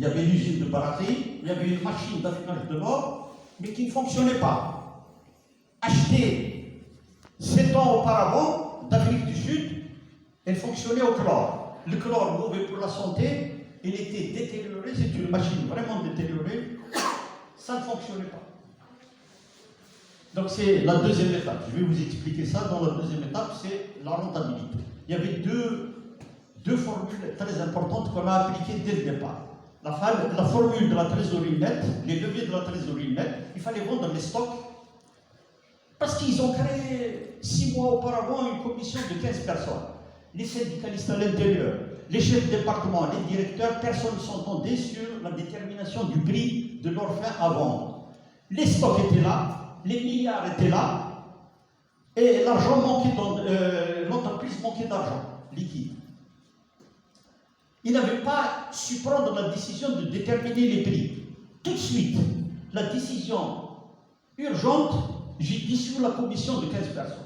il y avait l'usine de Baratri, il y avait une machine d'affinage de l'or, mais qui ne fonctionnait pas. Acheté 7 ans auparavant d'Afrique du Sud, elle fonctionnait au chlore. Le chlore mauvais pour la santé, il était détérioré, c'est une machine vraiment détériorée, ça ne fonctionnait pas. Donc c'est la deuxième étape. Je vais vous expliquer ça. Dans la deuxième étape, c'est la rentabilité. Il y avait deux formules très importantes qu'on a appliquées dès le départ. La formule de la trésorerie nette, les leviers de la trésorerie nette, il fallait vendre les stocks parce qu'ils ont créé 6 mois auparavant une commission de 15 personnes. Les syndicalistes à l'intérieur, les chefs de département, les directeurs, personne ne s'entendait sur la détermination du prix de leur fin à vendre. Les stocks étaient là. Les milliards étaient là et l'argent manquait, l'entreprise manquait d'argent liquide. Ils n'avaient pas su prendre la décision de déterminer les prix. Tout de suite, la décision urgente, j'ai dissous la commission de 15 personnes.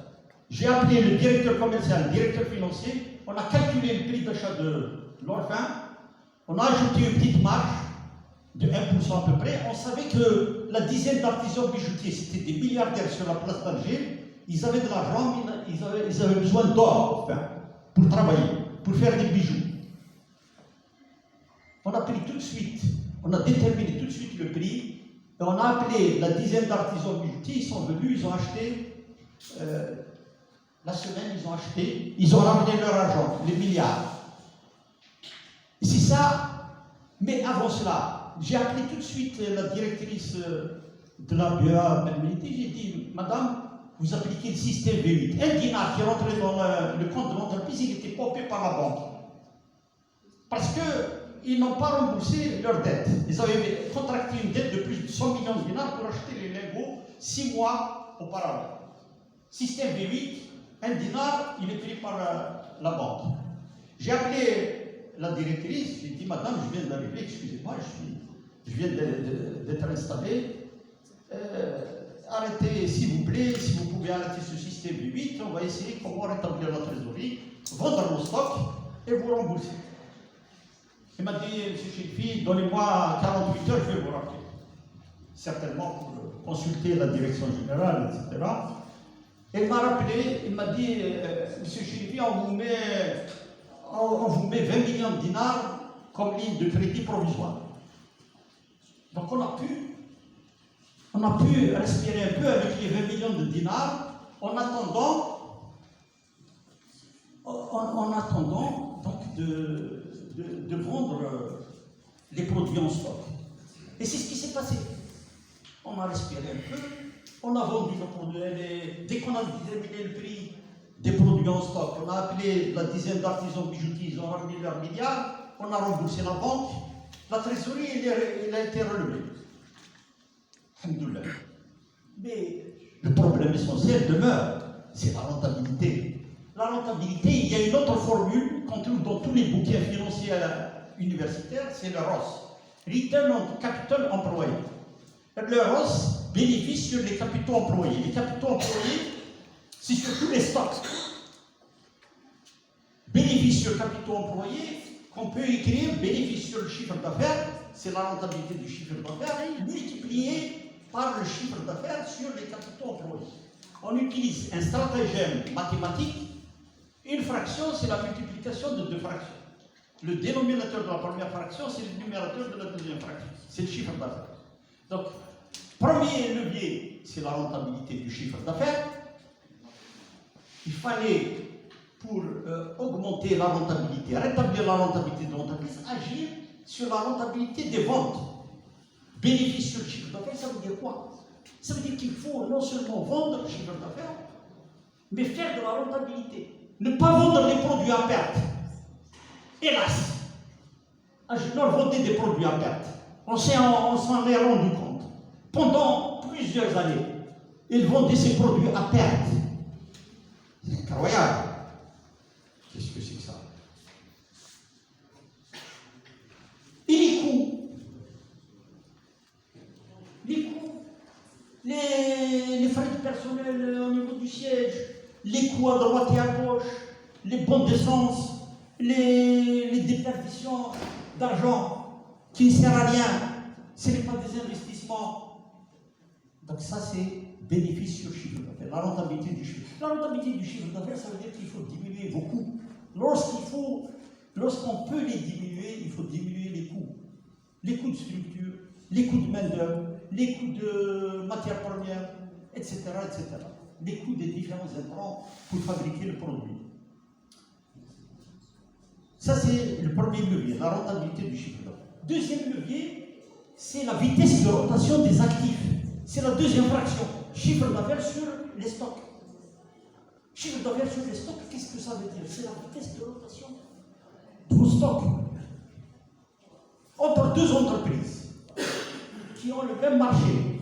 J'ai appelé le directeur commercial, le directeur financier, on a calculé le prix d'achat de l'orphin, on a ajouté une petite marge de 1% à peu près. On savait que la dizaine d'artisans bijoutiers, c'était des milliardaires sur la place d'Alger, ils avaient de l'argent, mais ils avaient besoin d'or enfin, pour travailler, pour faire des bijoux. On a pris tout de suite, on a déterminé tout de suite le prix, et on a appelé la dizaine d'artisans bijoutiers, ils sont venus, ils ont acheté, la semaine ils ont acheté, ils ont ramené leur argent, les milliards. Et c'est ça, mais avant cela, j'ai appelé tout de suite la directrice de la BEA, j'ai dit, Madame, vous appliquez le système V8. Un dinar qui rentrait dans le compte de l'entreprise, il était popé par la banque. Parce qu'ils n'ont pas remboursé leur dette. Ils avaient contracté une dette de plus de 100 millions de dinars pour acheter les lingots 6 mois auparavant. Système V8, un dinar, il est pris par la banque. J'ai appelé la directrice, j'ai dit, Madame, je viens d'arriver, excusez-moi, je viens d'être installé. Arrêtez, s'il vous plaît, si vous pouvez arrêter ce système V8, on va essayer comment rétablir la trésorerie, vendre nos stocks et vous rembourser. Il m'a dit, M. Chilfi, donnez-moi 48 heures, je vais vous rappeler. Certainement pour consulter la direction générale, etc. Et il m'a rappelé, il m'a dit, M. Chilfi, on vous met 20 millions de dinars comme ligne de crédit provisoire. Donc on a pu respirer un peu avec les 20 millions de dinars en attendant donc de vendre les produits en stock. Et c'est ce qui s'est passé. On a respiré un peu, on a vendu nos produits. Dès qu'on a déterminé le prix des produits en stock, on a appelé la dizaine d'artisans bijoutiers, ils ont ramené leurs milliards, on a remboursé la banque, la trésorerie elle a été relevée. Mais le problème essentiel demeure, c'est la rentabilité. La rentabilité, il y a une autre formule qu'on trouve dans tous les bouquins financiers universitaires, c'est le ROS. Return on Capital Employed. Le ROS bénéficie sur les capitaux employés. Les capitaux employés, c'est sur tous les stocks. Bénéfice sur capitaux employés, qu'on peut écrire bénéfice sur le chiffre d'affaires, c'est la rentabilité du chiffre d'affaires, multiplié par le chiffre d'affaires sur les capitaux employés. On utilise un stratagème mathématique. Une fraction, c'est la multiplication de deux fractions. Le dénominateur de la première fraction, c'est le numérateur de la deuxième fraction. C'est le chiffre d'affaires. Donc, premier levier, c'est la rentabilité du chiffre d'affaires. Il fallait, pour augmenter la rentabilité, rétablir la rentabilité de l'entreprise, agir sur la rentabilité des ventes. Bénéfice sur le chiffre d'affaires, ça veut dire quoi? Ça veut dire qu'il faut non seulement vendre le chiffre d'affaires, mais faire de la rentabilité. Ne pas vendre les produits à perte. Hélas, Agenor vendait des produits à perte. On s'en est rendu compte. Pendant plusieurs années, ils vendaient ces produits à perte. C'est incroyable. Qu'est-ce que c'est que ça? Et les coûts? Les frais de personnel au niveau du siège, les coûts à droite et à gauche, les bons d'essence, les déperditions d'argent. qui ne sert à rien. Ce n'est pas des investissements. Donc ça, c'est bénéfice sur chiffre d'affaires, la rentabilité du chiffre. La rentabilité du chiffre d'affaires, ça veut dire qu'il faut diminuer vos coûts. Lorsqu'on peut les diminuer, il faut diminuer les coûts. Les coûts de structure, les coûts de main-d'œuvre, les coûts de matières premières, etc., etc. Les coûts des différents intrants pour fabriquer le produit. Ça, c'est le premier levier, la rentabilité du chiffre d'affaires. Deuxième levier, c'est la vitesse de rotation des actifs. C'est la deuxième fraction. Chiffre d'affaires sur les stocks. Chiffre d'affaires sur les stocks, qu'est-ce que ça veut dire? C'est la vitesse de rotation de vos stocks. Entre deux entreprises qui ont le même marché,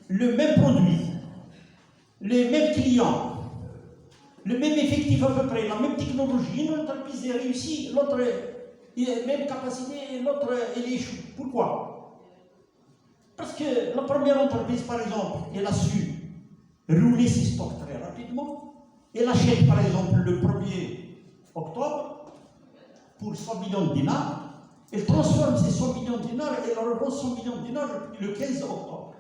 le même produit, les mêmes clients, le même effectif à peu près, la même technologie, une entreprise est réussie, l'autre a même capacité et l'autre elle échoue. Pourquoi? Parce que la première entreprise, par exemple, elle a su rouler ses stocks très rapidement. Elle achète, par exemple, le 1er octobre pour 100 millions de dinars. Elle transforme ces 100 millions de dinars et elle revend 100 millions de dinars le 15 octobre.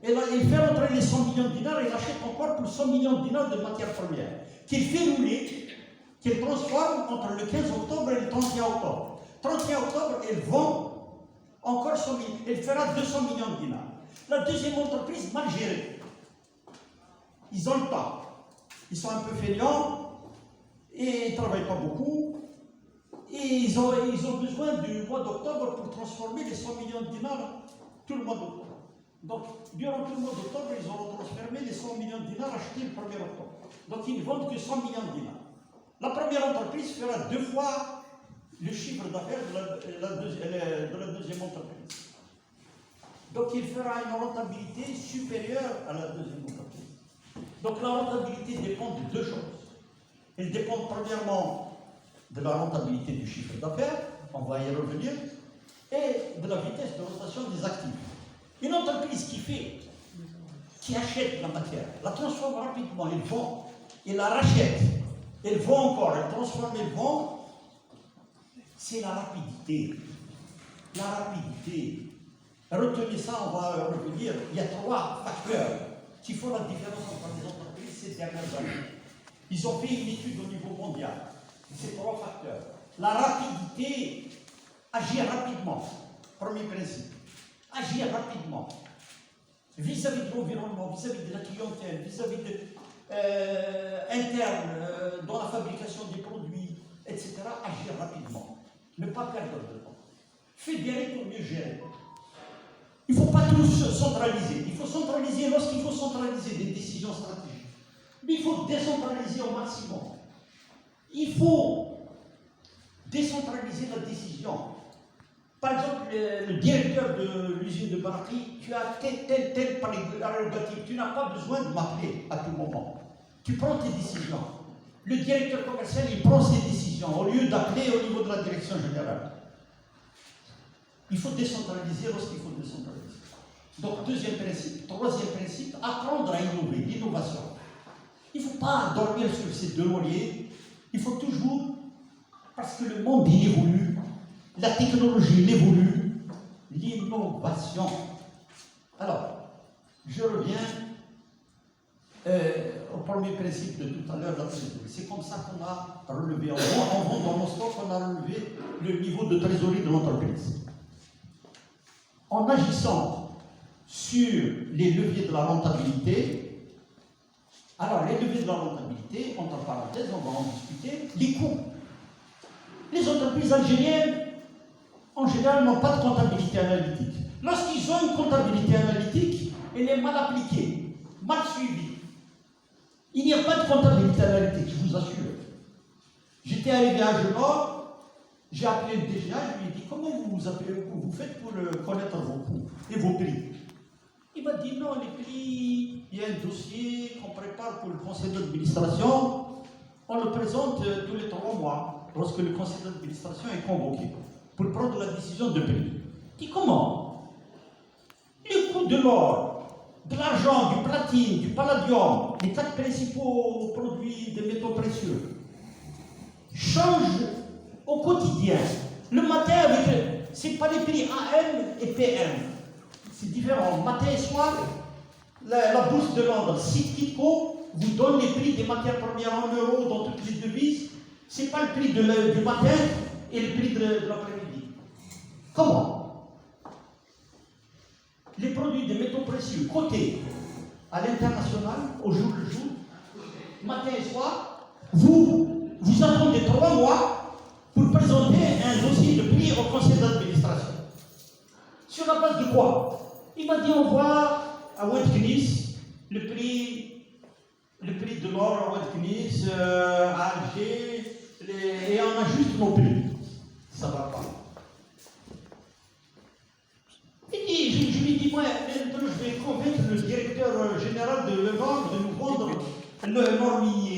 Elle fait rentrer les 100 millions de dinars et elle achète encore pour 100 millions de dinars de matières premières qu'elle fait rouler, qu'elle transforme entre le 15 octobre et le 31 octobre. 31 octobre, elle vend encore 100 millions. Elle fera 200 millions de dinars. La deuxième entreprise, mal gérée. Ils ont le temps. Ils sont un peu feignants et ils ne travaillent pas beaucoup. Et ils ont besoin du mois d'octobre pour transformer les 100 millions de dinars tout le mois d'octobre. Donc, durant tout le mois d'octobre, ils auront transformé les 100 millions de dinars achetés le 1er octobre. Donc, ils ne vendent que 100 millions de dinars. La première entreprise fera 2 fois le chiffre d'affaires de la deuxième entreprise. Donc, il fera une rentabilité supérieure à la deuxième entreprise. Donc, la rentabilité dépend de 2 choses. Elle dépend premièrement de la rentabilité du chiffre d'affaires, on va y revenir, et de la vitesse de rotation des actifs. Une entreprise qui achète la matière, la transforme rapidement, elle vend, elle la rachète, elle vend encore, elle transforme, elle vend, c'est la rapidité. La rapidité. Retenez ça, on va revenir. Il y a 3 facteurs qui font la différence entre les entreprises ces dernières années. Ils ont fait une étude au niveau mondial. Ces 3 facteurs. La rapidité, agir rapidement. Premier principe. Agir rapidement. Vis-à-vis de l'environnement, vis-à-vis de la clientèle, vis-à-vis de interne, dans la fabrication des produits, etc. Agir rapidement. Ne pas perdre de temps. Fédérer pour mieux gérer. Il ne faut pas tout centraliser. Il faut centraliser lorsqu'il faut centraliser des décisions stratégiques. Mais il faut décentraliser au maximum. Il faut décentraliser la décision. Par exemple, le directeur de l'usine de Baraki, tu as tel prérogative. Tu n'as pas besoin de m'appeler à tout moment. Tu prends tes décisions. Le directeur commercial, il prend ses décisions au lieu d'appeler au niveau de la direction générale. Il faut décentraliser lorsqu'il faut décentraliser. Donc, deuxième principe. Troisième principe, apprendre à innover, l'innovation. Il ne faut pas dormir sur ces 2 lauriers. Il faut toujours, parce que le monde il évolue, la technologie il évolue, l'innovation. Alors, je reviens au premier principe de tout à l'heure, c'est comme ça qu'on a relevé, en vend dans nos stocks, on a relevé le niveau de trésorerie de l'entreprise. En agissant sur les leviers de la rentabilité, alors les leviers de la rentabilité, entre parenthèses, on va en discuter, les coûts. Les entreprises algériennes, en général, n'ont pas de comptabilité analytique. Lorsqu'ils ont une comptabilité analytique, elle est mal appliquée, mal suivie. Il n'y a pas de comptabilité analytique, je vous assure. J'étais arrivé à Genève, j'ai appelé le DGA, je lui ai dit comment vous faites pour connaître vos coûts et vos prix. Il m'a dit non, les prix, il y a un dossier qu'on prépare pour le conseil d'administration, on le présente tous les 3 mois, lorsque le conseil d'administration est convoqué, pour prendre la décision de prix. Il dit comment? Les coûts de l'or, de l'argent, du platine, du palladium, les 4 principaux produits des métaux précieux, changent au quotidien. Le matin, Ce n'est pas les prix AM et PM. C'est différent. Matin et soir, la bourse de Londres, Citco, vous donne les prix des matières premières en euros dans toutes les devises. Ce n'est pas le prix du matin et le prix de l'après-midi. Comment? Les produits de métaux précieux cotés à l'international, au jour le jour, matin et soir, vous attendez 3 mois pour présenter un dossier de prix au conseil d'administration. Sur la base de quoi? Il m'a dit on voit à Watkins le prix de l'or à Watkins, à Alger, et on ajuste nos prix. Ça ne va pas. Je lui dis, moi, je vais convaincre le directeur général de Levant de nous vendre le normie.